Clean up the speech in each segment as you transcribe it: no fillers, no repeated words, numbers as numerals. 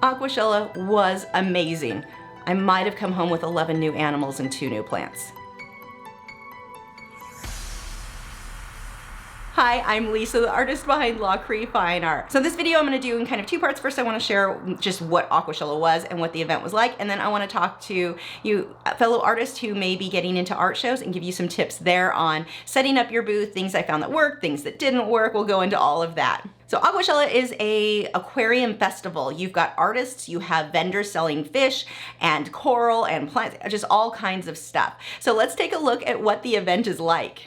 Aquashella was amazing. I might have come home with 11 new animals and 2 new plants. Hi, I'm Lisa, the artist behind Lachri Fine Art. So this video I'm gonna do in kind of 2 parts. First, I wanna share just what Aquashella was and what the event was like, and then I wanna talk to you fellow artists who may be getting into art shows and give you some tips there on setting up your booth, things I found that worked, things that didn't work. We'll go into all of that. So Aquashella is a aquarium festival. You've got artists, you have vendors selling fish and coral and plants, just all kinds of stuff. So let's take a look at what the event is like.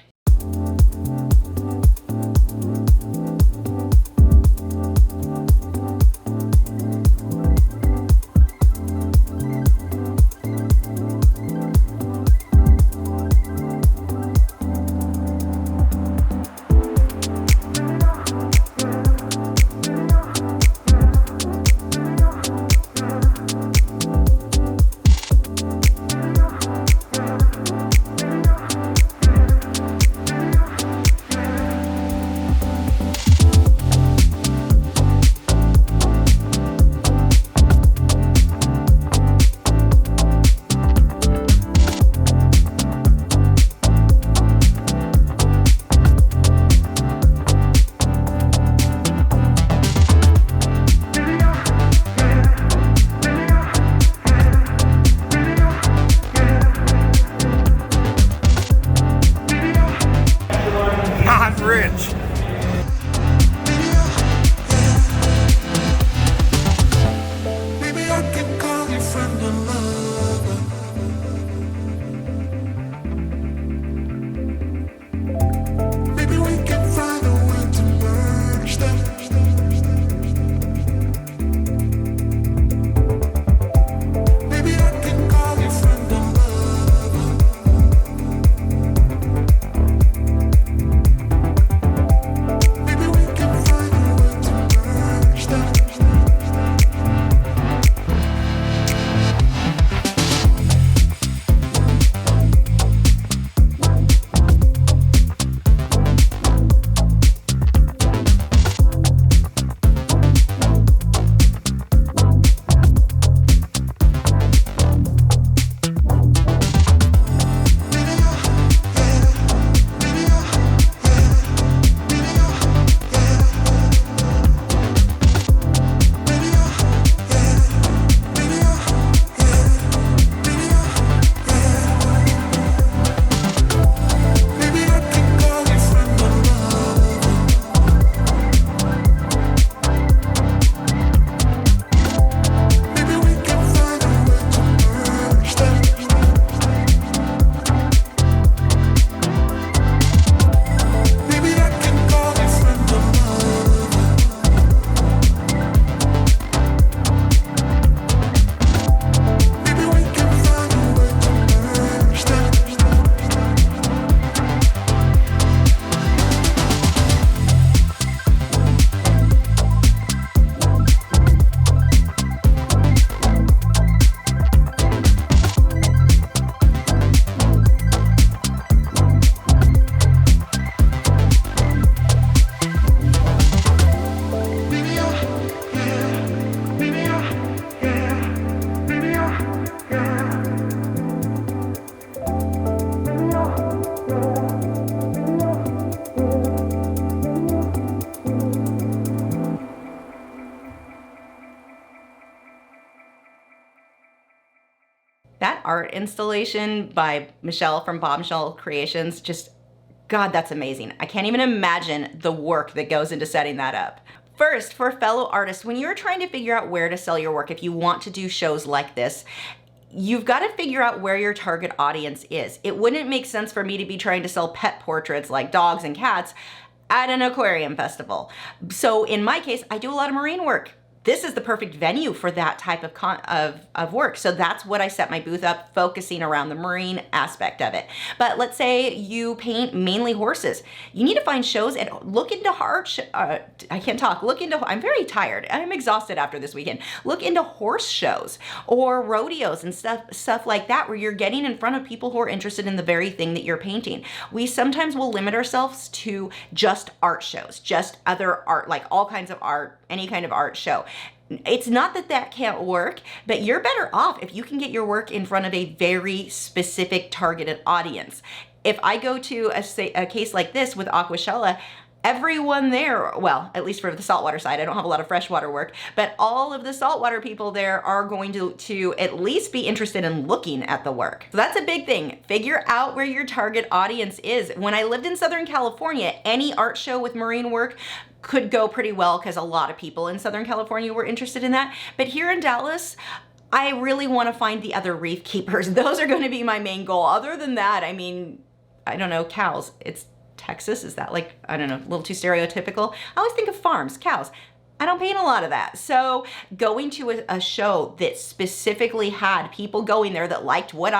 Rich. That art installation by Michelle from Bombshell Creations, just, God, that's amazing. I can't even imagine the work that goes into setting that up. First, for fellow artists, when you're trying to figure out where to sell your work, if you want to do shows like this, you've got to figure out where your target audience is. It wouldn't make sense for me to be trying to sell pet portraits like dogs and cats at an aquarium festival. So in my case, I do a lot of marine work. This is the perfect venue for that type of work. So that's what I set my booth up, focusing around the marine aspect of it. But let's say you paint mainly horses. You need to find shows and look into I'm very tired. I'm exhausted after this weekend. Look into horse shows or rodeos and stuff like that, where you're getting in front of people who are interested in the very thing that you're painting. We sometimes will limit ourselves to just art shows, just other art, like all kinds of art, any kind of art show. It's not that that can't work, but you're better off if you can get your work in front of a very specific targeted audience. If I go to a case like this with Aquashella, everyone there, well, at least for the saltwater side, I don't have a lot of freshwater work, but all of the saltwater people there are going to at least be interested in looking at the work. So that's a big thing. Figure out where your target audience is. When I lived in Southern California, any art show with marine work could go pretty well because a lot of people in Southern California were interested in that. But here in Dallas, I really want to find the other reef keepers. Those are going to be my main goal. Other than that, I mean, I don't know, cows. It's Texas, is that like, I don't know, a little too stereotypical? I always think of farms, cows. I don't paint a lot of that. So going to a show that specifically had people going there that liked what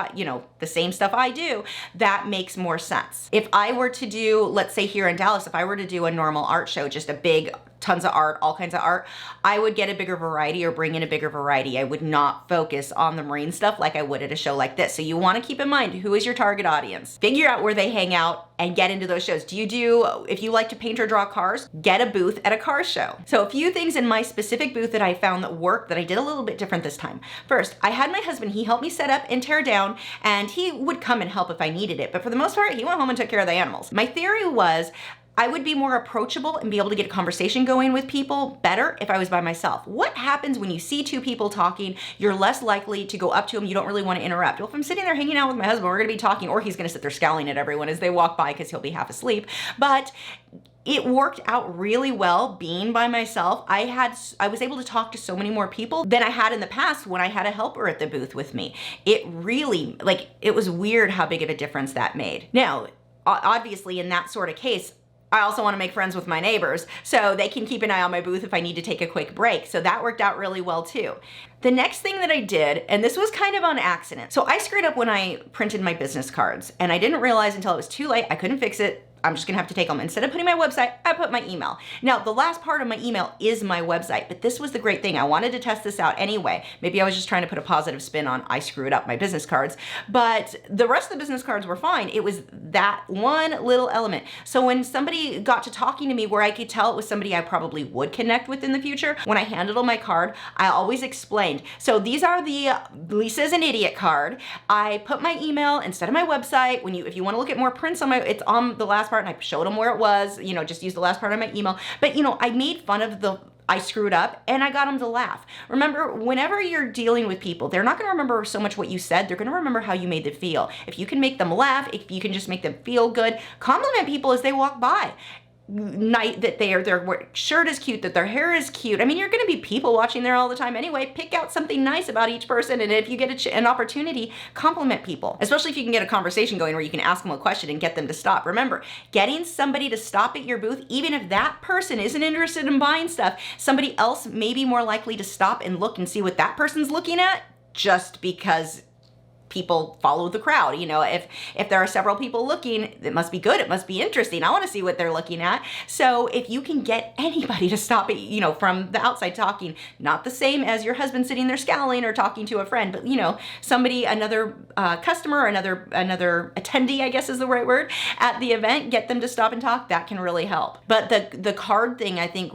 the same stuff I do, that makes more sense. If I were to do, let's say here in Dallas, if I were to do a normal art show, just a big, tons of art, all kinds of art, I would get a bigger variety or bring in a bigger variety. I would not focus on the marine stuff like I would at a show like this. So you want to keep in mind, who is your target audience? Figure out where they hang out and get into those shows. If you like to paint or draw cars, get a booth at a car show. So a few things in my specific booth that I found that worked that I did a little bit different this time. First, I had my husband, he helped me set up and tear down, and he would come and help if I needed it. But for the most part, he went home and took care of the animals. My theory was I would be more approachable and be able to get a conversation going with people better if I was by myself. What happens when you see two people talking? You're less likely to go up to them. You don't really want to interrupt. Well, if I'm sitting there hanging out with my husband, we're going to be talking, or he's going to sit there scowling at everyone as they walk by because he'll be half asleep. But it worked out really well being by myself. I was able to talk to so many more people than I had in the past when I had a helper at the booth with me. It really, it was weird how big of a difference that made. Now, obviously in that sort of case, I also want to make friends with my neighbors so they can keep an eye on my booth if I need to take a quick break. So that worked out really well too. The next thing that I did, and this was kind of on accident. So I screwed up when I printed my business cards, and I didn't realize until it was too late. I couldn't fix it. I'm just gonna have to take them. Instead of putting my website, I put my email. Now, the last part of my email is my website, but this was the great thing. I wanted to test this out anyway. Maybe I was just trying to put a positive spin on I screwed up my business cards, but the rest of the business cards were fine. It was that one little element. So when somebody got to talking to me where I could tell it was somebody I probably would connect with in the future, when I handed them my card, I always explained. So these are the Lisa's an Idiot card. I put my email instead of my website. If you want to look at more prints on it's on the last part, and I showed them where it was, just use the last part of my email. But I made fun of I screwed up, and I got them to laugh. Remember, whenever you're dealing with people, they're not gonna remember so much what you said, they're gonna remember how you made them feel. If you can make them laugh, if you can just make them feel good, compliment people as they walk by. That their shirt is cute, that their hair is cute. I mean, you're gonna be people watching there all the time anyway. Pick out something nice about each person, and if you get an opportunity, compliment people. Especially if you can get a conversation going where you can ask them a question and get them to stop. Remember, getting somebody to stop at your booth, even if that person isn't interested in buying stuff, somebody else may be more likely to stop and look and see what that person's looking at, just because people follow the crowd. If there are several people looking, it must be good, it must be interesting. I want to see what they're looking at. So if you can get anybody to stop it, from the outside talking, not the same as your husband sitting there scowling or talking to a friend, but somebody, another customer, another attendee, I guess is the right word, at the event, get them to stop and talk, that can really help. But the card thing, I think,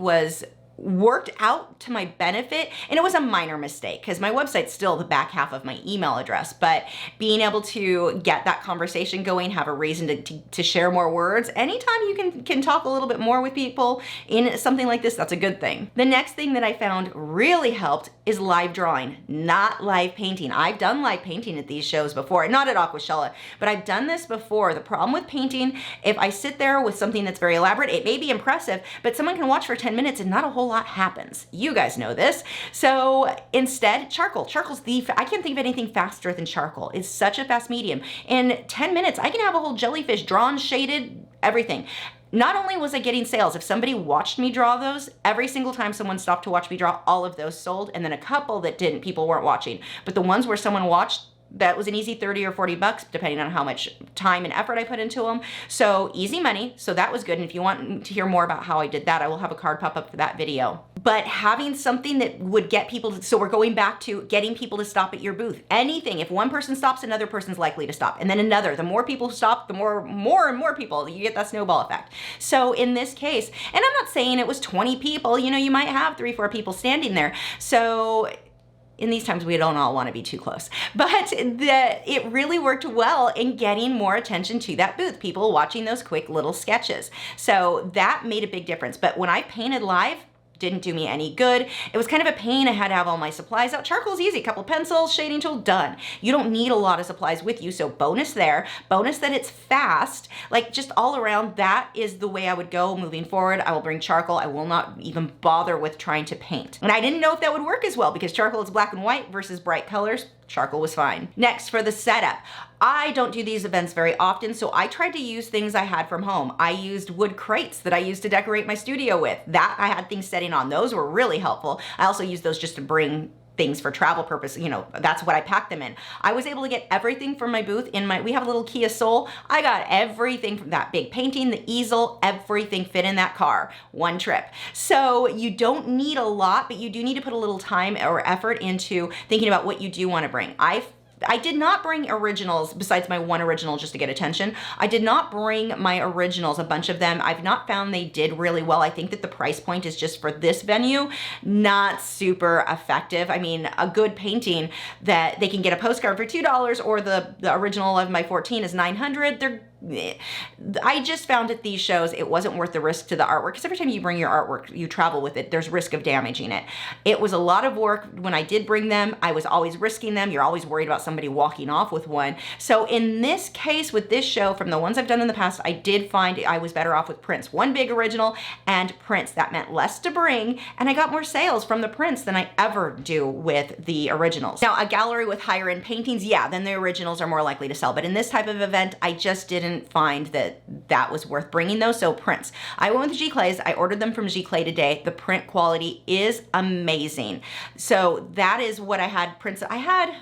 worked out to my benefit, and it was a minor mistake because my website's still the back half of my email address, but being able to get that conversation going, have a reason to share more words, anytime you can talk a little bit more with people in something like this, that's a good thing. The next thing that I found really helped is live drawing, not live painting. I've done live painting at these shows before, not at Aquashella, but I've done this before. The problem with painting, if I sit there with something that's very elaborate, it may be impressive, but someone can watch for 10 minutes and not a whole lot happens. You guys know this. So instead, charcoal. Charcoal's I can't think of anything faster than charcoal. It's such a fast medium. In 10 minutes, I can have a whole jellyfish drawn, shaded, everything. Not only was I getting sales, if somebody watched me draw those, every single time someone stopped to watch me draw, all of those sold, and then a couple that didn't, people weren't watching. But the ones where someone watched, that was an easy 30 or 40 bucks, depending on how much time and effort I put into them. So easy money, so that was good. And if you want to hear more about how I did that, I will have a card pop up for that video. but having something that would get people to, so we're going back to getting people to stop at your booth. Anything, if one person stops, another person's likely to stop, and then another. The more people stop, the more and more people, you get that snowball effect. So in this case, and I'm not saying it was 20 people, you know, you might have 3-4 people standing there. So in these times, we don't all want to be too close, but it really worked well in getting more attention to that booth, people watching those quick little sketches. So that made a big difference. But when I painted live, didn't do me any good. It was kind of a pain. I had to have all my supplies out. Charcoal's easy, a couple pencils, shading tool, done. You don't need a lot of supplies with you, so bonus there. Bonus that it's fast. Like, just all around, that is the way I would go moving forward. I will bring charcoal. I will not even bother with trying to paint. And I didn't know if that would work as well, because charcoal is black and white versus bright colors. Charcoal was fine. Next, for the setup. I don't do these events very often, so I tried to use things I had from home. I used wood crates that I used to decorate my studio with. That I had things setting on. Those were really helpful. I also used those just to bring things for travel purpose, you know, that's what I packed them in. I was able to get everything from my booth in we have a little Kia Soul. I got everything from that big painting, the easel, everything fit in that car, one trip. So you don't need a lot, but you do need to put a little time or effort into thinking about what you do want to bring. I did not bring originals besides my one original just to get attention. I did not bring my originals, a bunch of them. I've not found they did really well. I think that the price point is just for this venue, not super effective. I mean, a good painting that they can get a postcard for $2 or the original of my 14 is $900. I just found at these shows it wasn't worth the risk to the artwork, because every time you bring your artwork, you travel with it, there's risk of damaging it. It was a lot of work. When I did bring them, I was always risking them. You're always worried about somebody walking off with one. So in this case, with this show, from the ones I've done in the past, I did find I was better off with prints. One big original and prints. That meant less to bring, and I got more sales from the prints than I ever do with the originals. Now, a gallery with higher end paintings, yeah, then the originals are more likely to sell. But in this type of event, I just didn't find that was worth bringing those. So prints, I went with G-Clays. I ordered them from G-Clay today. The print quality is amazing. So that is what I had. Prints I had,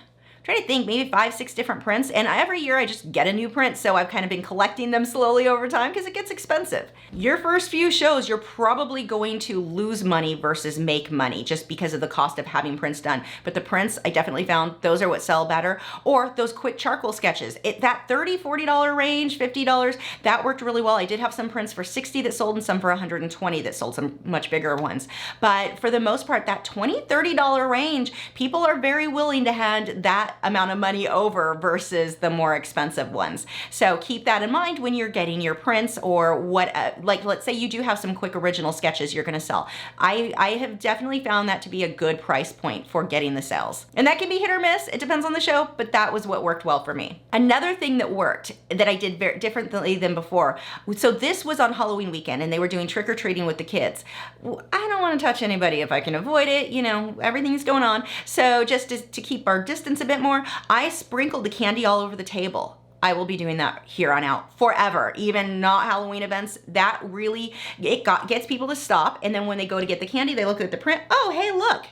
trying to think, maybe 5-6 different prints, and every year I just get a new print, so I've kind of been collecting them slowly over time because it gets expensive. Your first few shows, you're probably going to lose money versus make money just because of the cost of having prints done. But the prints, I definitely found those are what sell better, or those quick charcoal sketches. That $30, $40 range, $50, that worked really well. I did have some prints for $60 that sold and some for $120 that sold, some much bigger ones. But for the most part, that $20, $30 range, people are very willing to hand that amount of money over versus the more expensive ones. So keep that in mind when you're getting your prints, or what, like let's say you do have some quick original sketches you're gonna sell. I have definitely found that to be a good price point for getting the sales. And that can be hit or miss, it depends on the show, but that was what worked well for me. Another thing that worked that I did very differently than before, so this was on Halloween weekend and they were doing trick-or-treating with the kids. I don't wanna touch anybody if I can avoid it, you know, everything's going on. So just to keep our distance a bit more, I sprinkled the candy all over the table. I will be doing that here on out forever, even not Halloween events. That really, gets people to stop, and then when they go to get the candy, they look at the print, oh, hey, look,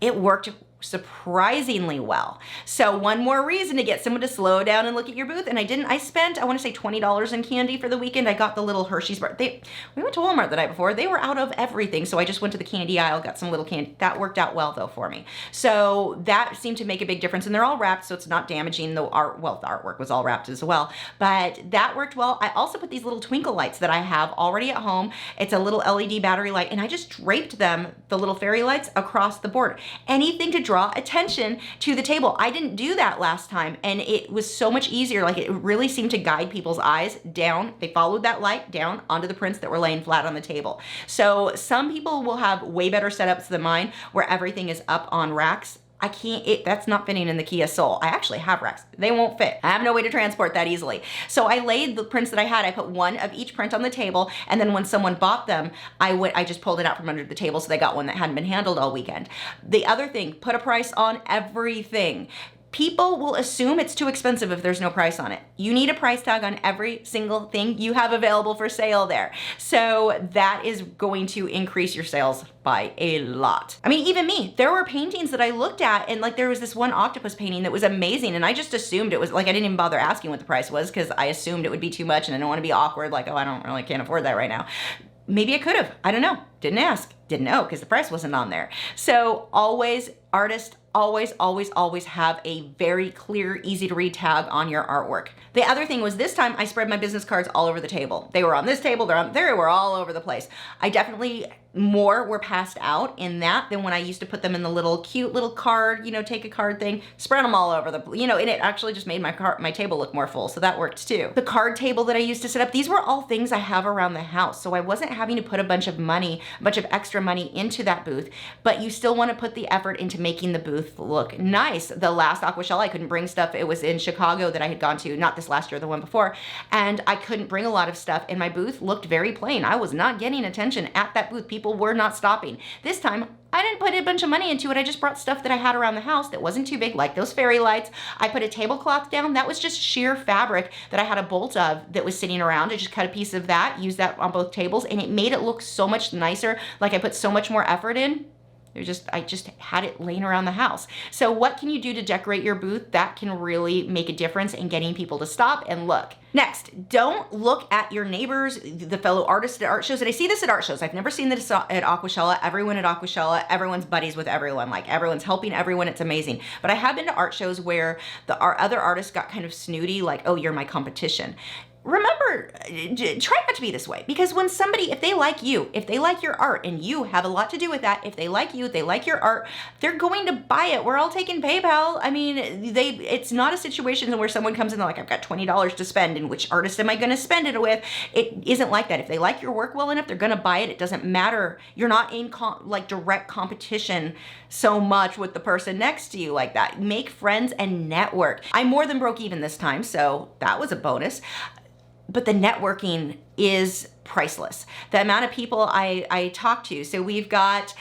it worked surprisingly well. So one more reason to get someone to slow down and look at your booth. And I spent, I want to say $20 in candy for the weekend. I got the little Hershey's bar. We went to Walmart the night before. They were out of everything. So I just went to the candy aisle, got some little candy. That worked out well though for me. So that seemed to make a big difference, and they're all wrapped, so it's not damaging the art. Well, the artwork was all wrapped as well, but that worked well. I also put these little twinkle lights that I have already at home. It's a little LED battery light, and I just draped them, the little fairy lights, across the board. Anything to draw attention to the table. I didn't do that last time, and it was so much easier. Like, it really seemed to guide people's eyes down. They followed that light down onto the prints that were laying flat on the table. So some people will have way better setups than mine where everything is up on racks. I can't, that's not fitting in the Kia Soul. I actually have racks. They won't fit. I have no way to transport that easily. So I laid the prints that I had, I put one of each print on the table, and then when someone bought them, I just pulled it out from under the table so they got one that hadn't been handled all weekend. The other thing, put a price on everything. People will assume it's too expensive if there's no price on it. You need a price tag on every single thing you have available for sale there. So that is going to increase your sales by a lot. I mean, even me, there were paintings that I looked at, and like there was this one octopus painting that was amazing, and I just assumed it was, like, I didn't even bother asking what the price was because I assumed it would be too much, and I don't want to be awkward, like, oh, I don't really can't afford that right now. Maybe I could have, I don't know. Didn't ask, didn't know, because the price wasn't on there. So always, artists, always have a very clear, easy to read tag on your artwork. The other thing was this time I spread my business cards all over the table. They were on this table, they were all over the place. I definitely more were passed out in that than when I used to put them in the little cute little card, you know, take a card thing, spread them all over the, you know, and it actually just made my table look more full. So that worked too. The card table that I used to set up, these were all things I have around the house. So I wasn't having to put a bunch of extra money into that booth, but you still want to put the effort into making the booth look nice. The last Aquashella, I couldn't bring stuff. It was in Chicago that I had gone to, not this last year, the one before. And I couldn't bring a lot of stuff and my booth looked very plain. I was not getting attention at that booth. People were not stopping. This time, I didn't put a bunch of money into it. I just brought stuff that I had around the house that wasn't too big, like those fairy lights. I put a tablecloth down. That was just sheer fabric that I had a bolt of that was sitting around. I just cut a piece of that, used that on both tables, and it made it look so much nicer. Like I put so much more effort in. I just had it laying around the house. So what can you do to decorate your booth that can really make a difference in getting people to stop and look? Next, don't look at your neighbors, the fellow artists at art shows. And I see this at art shows. I've never seen this at Aquashella. Everyone at Aquashella, everyone's buddies with everyone. Like everyone's helping everyone. It's amazing. But I have been to art shows where our other artists got kind of snooty, like, oh, you're my competition. Remember, try not to be this way, because when somebody, if they like you, if they like your art, and you have a lot to do with that, if they like you, if they like your art, they're going to buy it. We're all taking PayPal. I mean, it's not a situation where someone comes in and they're like, I've got $20 to spend, and which artist am I going to spend it with? It isn't like that. If they like your work well enough, they're going to buy it. It doesn't matter. You're not in direct competition so much with the person next to you like that. Make friends and network. I more than broke even this time, so that was a bonus. But the networking is priceless. The amount of people I talk to. So we've got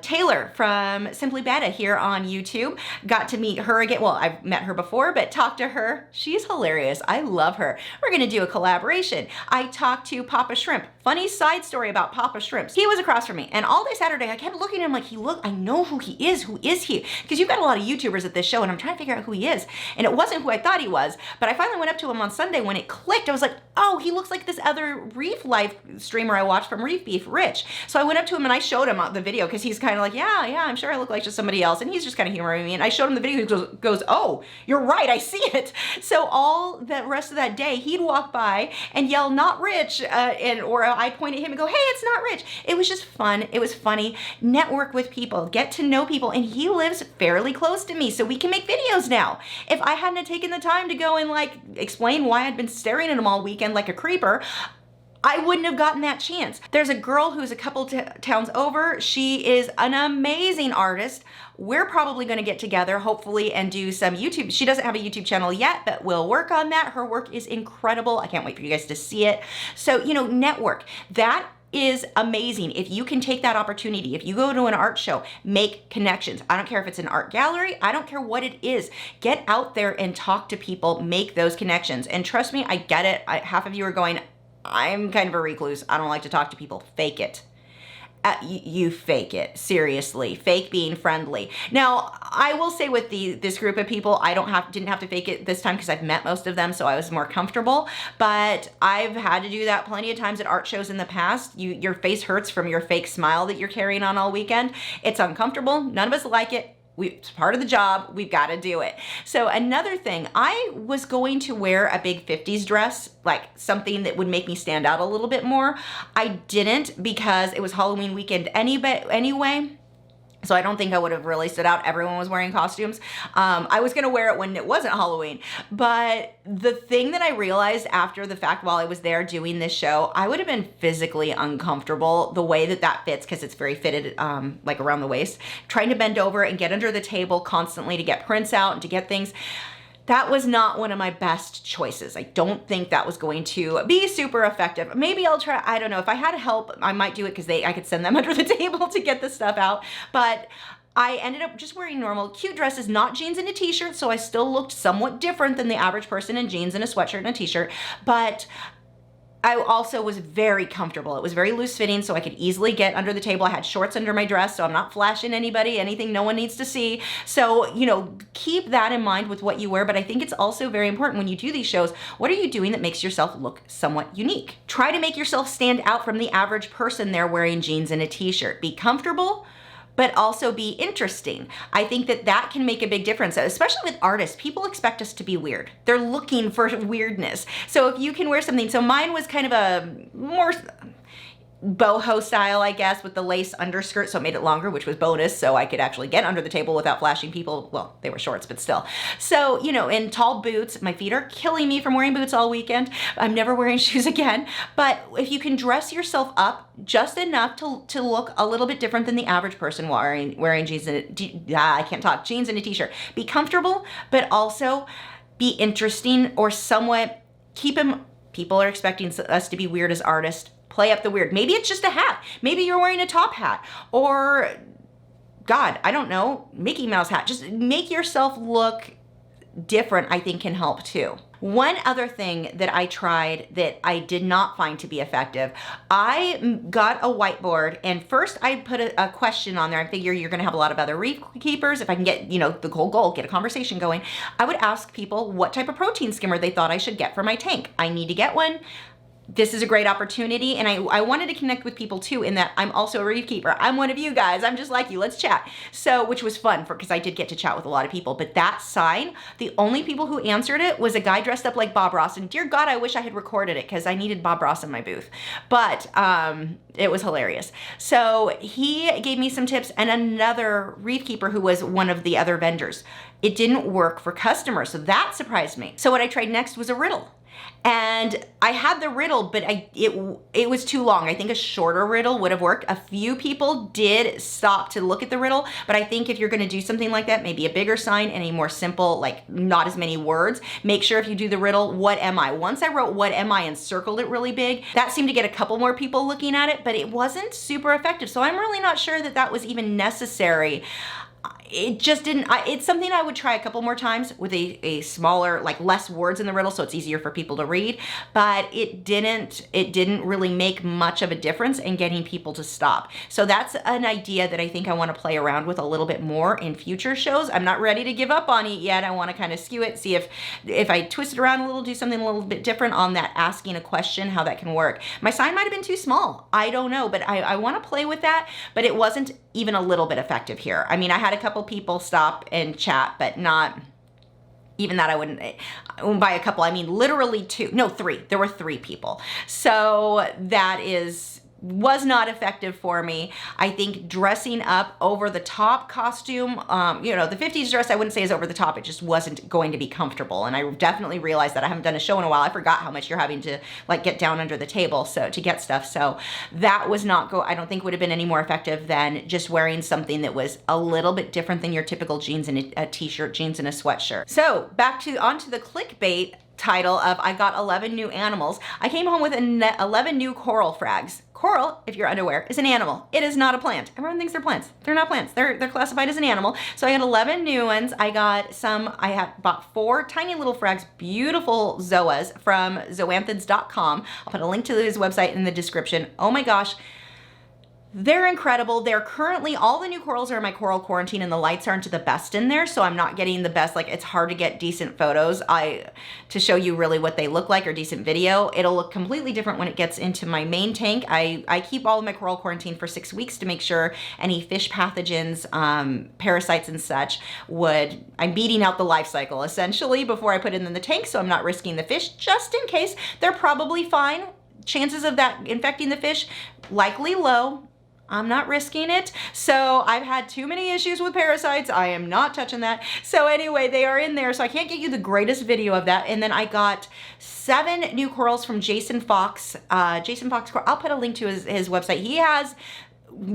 Taylor from Simply Betta here on YouTube. Got to meet her again. Well, I've met her before, but talked to her. She's hilarious. I love her. We're gonna do a collaboration. I talked to Papa Shrimp. Funny side story about Papa Shrimps. He was across from me, and all day Saturday I kept looking at him like, I know who he is. Who is he? Because you've got a lot of YouTubers at this show, and I'm trying to figure out who he is. And it wasn't who I thought he was, but I finally went up to him on Sunday when it clicked. I was like, oh, he looks like this other Reef Life streamer I watched from Reef Beef, Rich. So I went up to him and I showed him the video, because he's kind of like, yeah, I'm sure I look like just somebody else. And he's just kind of humoring me. And I showed him the video. He goes, oh, you're right, I see it. So all the rest of that day, he'd walk by and yell, not Rich, or I'd point at him and go, hey, it's not Rich. It was just fun. It was funny. Network with people, get to know people. And he lives fairly close to me, so we can make videos now. If I hadn't taken the time to go and like explain why I'd been staring at him all weekend like a creeper, I wouldn't have gotten that chance. There's a girl who's a couple towns over. She is an amazing artist. We're probably gonna get together, hopefully, and do some YouTube. She doesn't have a YouTube channel yet, but we'll work on that. Her work is incredible. I can't wait for you guys to see it. So, network. That is amazing. If you can take that opportunity, if you go to an art show, make connections. I don't care if it's an art gallery, I don't care what it is. Get out there and talk to people, make those connections. And trust me, I get it. Half of you are going, I'm kind of a recluse. I don't like to talk to people. Fake it. You fake it. Seriously. Fake being friendly. Now, I will say with this group of people, I didn't have to fake it this time because I've met most of them, so I was more comfortable. But I've had to do that plenty of times at art shows in the past. Your face hurts from your fake smile that you're carrying on all weekend. It's uncomfortable. None of us like it. It's part of the job. We've got to do it. So another thing, I was going to wear a big 50s dress, like something that would make me stand out a little bit more. I didn't, because it was Halloween weekend anyway. So I don't think I would have really stood out. Everyone was wearing costumes. I was gonna wear it when it wasn't Halloween. But the thing that I realized after the fact, while I was there doing this show, I would have been physically uncomfortable the way that fits, because it's very fitted like around the waist. Trying to bend over and get under the table constantly to get prints out and to get things. That was not one of my best choices. I don't think that was going to be super effective. Maybe I'll try, I don't know. If I had help, I might do it, because I could send them under the table to get the stuff out. But I ended up just wearing normal cute dresses, not jeans and a t-shirt, so I still looked somewhat different than the average person in jeans and a sweatshirt and a t-shirt. But I also was very comfortable. It was very loose fitting, so I could easily get under the table. I had shorts under my dress, so I'm not flashing anybody, anything no one needs to see. So, you know, keep that in mind with what you wear, but I think it's also very important when you do these shows, what are you doing that makes yourself look somewhat unique? Try to make yourself stand out from the average person there wearing jeans and a t-shirt. Be comfortable, but also be interesting. I think that that can make a big difference, especially with artists. People expect us to be weird. They're looking for weirdness. So if you can wear something, so mine was kind of a more boho style, I guess, with the lace underskirt, so it made it longer, which was bonus, so I could actually get under the table without flashing people. Well, they were shorts, but still. So, you know, in tall boots, my feet are killing me from wearing boots all weekend. I'm never wearing shoes again. But if you can dress yourself up just enough to look a little bit different than the average person wearing jeans and jeans and a t-shirt. Be comfortable, but also be interesting or somewhat people are expecting us to be weird as artists. Play up the weird. Maybe it's just a hat. Maybe you're wearing a top hat or, God, I don't know, Mickey Mouse hat. Just make yourself look different, I think can help too. One other thing that I tried that I did not find to be effective, I got a whiteboard and first I put a question on there. I figure you're gonna have a lot of other reef keepers. If I can get, you know, the whole goal, get a conversation going, I would ask people what type of protein skimmer they thought I should get for my tank. I need to get one. This is a great opportunity, and I wanted to connect with people too in that I'm also a reef keeper. I'm one of you guys. I'm just like you. Let's chat. So, which was fun because I did get to chat with a lot of people. But that sign, the only people who answered it was a guy dressed up like Bob Ross. And dear God, I wish I had recorded it because I needed Bob Ross in my booth. But it was hilarious. So he gave me some tips, and another reef keeper who was one of the other vendors. It didn't work for customers, so that surprised me. So what I tried next was a riddle. And I had the riddle, but it was too long. I think a shorter riddle would have worked. A few people did stop to look at the riddle, but I think if you're gonna do something like that, maybe a bigger sign and a more simple, like not as many words, make sure if you do the riddle, what am I? Once I wrote what am I and circled it really big, that seemed to get a couple more people looking at it, but it wasn't super effective. So I'm really not sure that that was even necessary. It just didn't, it's something I would try a couple more times with a smaller, like less words in the riddle so it's easier for people to read, but it didn't really make much of a difference in getting people to stop. So that's an idea that I think I want to play around with a little bit more in future shows. I'm not ready to give up on it yet. I want to kind of skew it, see if I twist it around a little, do something a little bit different on that asking a question, how that can work. My sign might have been too small. I don't know, but I want to play with that, but it wasn't even a little bit effective here. I mean, I had a couple people stop and chat, but not even that. I wouldn't, by a couple, I mean literally three. There were 3 people. So that was not effective for me. I think dressing up over the top costume, you know, the 50s dress, I wouldn't say is over the top. It just wasn't going to be comfortable. And I definitely realized that I haven't done a show in a while. I forgot how much you're having to like get down under the table to get stuff. So that was not I don't think would have been any more effective than just wearing something that was a little bit different than your typical jeans and a t-shirt, jeans and a sweatshirt. So onto the clickbait title of I got 11 new animals. I came home with 11 new coral frags. Coral, if you're unaware, is an animal. It is not a plant. Everyone thinks they're plants. They're not plants. They're classified as an animal. So I got 11 new ones. I bought 4 tiny little frags, beautiful zoas from zoanthids.com. I'll put a link to his website in the description. Oh my gosh. They're incredible. They're currently, all the new corals are in my coral quarantine and the lights aren't the best in there, so I'm not getting the best, like it's hard to get decent photos to show you really what they look like or decent video. It'll look completely different when it gets into my main tank. I keep all of my coral quarantine for 6 weeks to make sure any fish pathogens, parasites and such I'm beating out the life cycle essentially before I put it in the tank, so I'm not risking the fish just in case. They're probably fine. Chances of that infecting the fish, likely low. I'm not risking it. So I've had too many issues with parasites. I am not touching that. So anyway, they are in there. So I can't get you the greatest video of that. And then I got 7 new corals from Jason Fox. Jason Fox, I'll put a link to his website. He has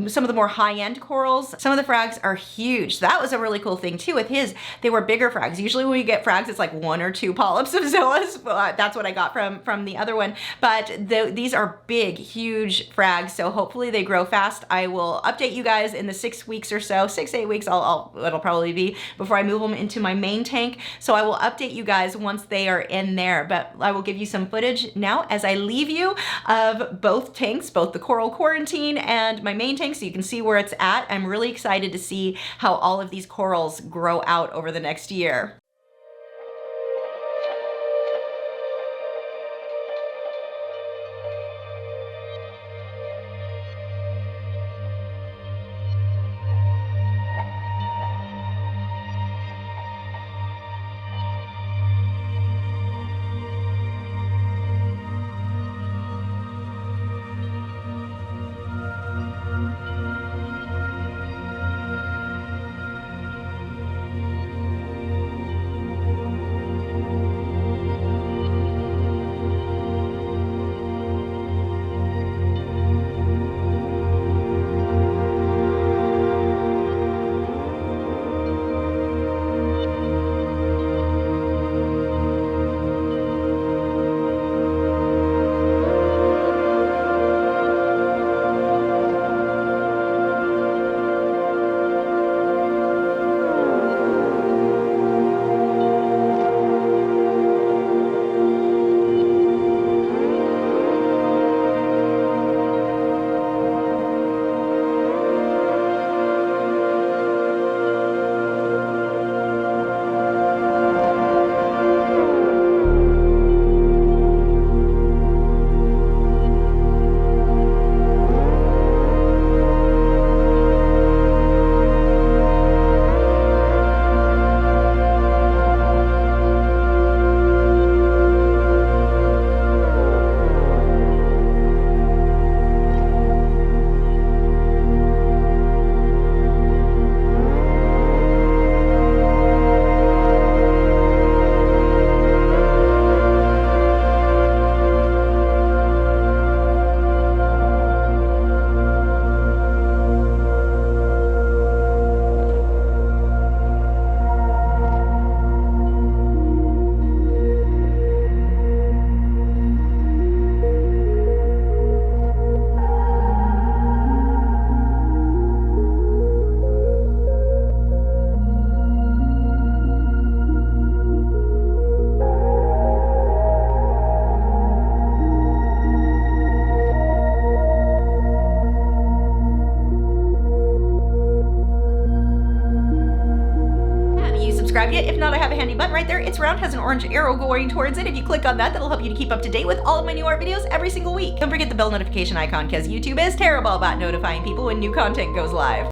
some of the more high-end corals. Some of the frags are huge. So that was a really cool thing too with his. They were bigger frags. Usually when we get frags, it's like 1 or 2 polyps of zoas. That's what I got from the other one. But these are big, huge frags. So hopefully they grow fast. I will update you guys in the 6 weeks or so, 6-8 weeks. It'll probably be before I move them into my main tank. So I will update you guys once they are in there. But I will give you some footage now as I leave you of both tanks, both the coral quarantine and my main tank, so you can see where it's at. I'm really excited to see how all of these corals grow out over the next year. Subscribed yet? If not, I have a handy button right there. It's round, has an orange arrow going towards it. If you click on that, that'll help you to keep up to date with all of my new art videos every single week. Don't forget the bell notification icon, because YouTube is terrible about notifying people when new content goes live.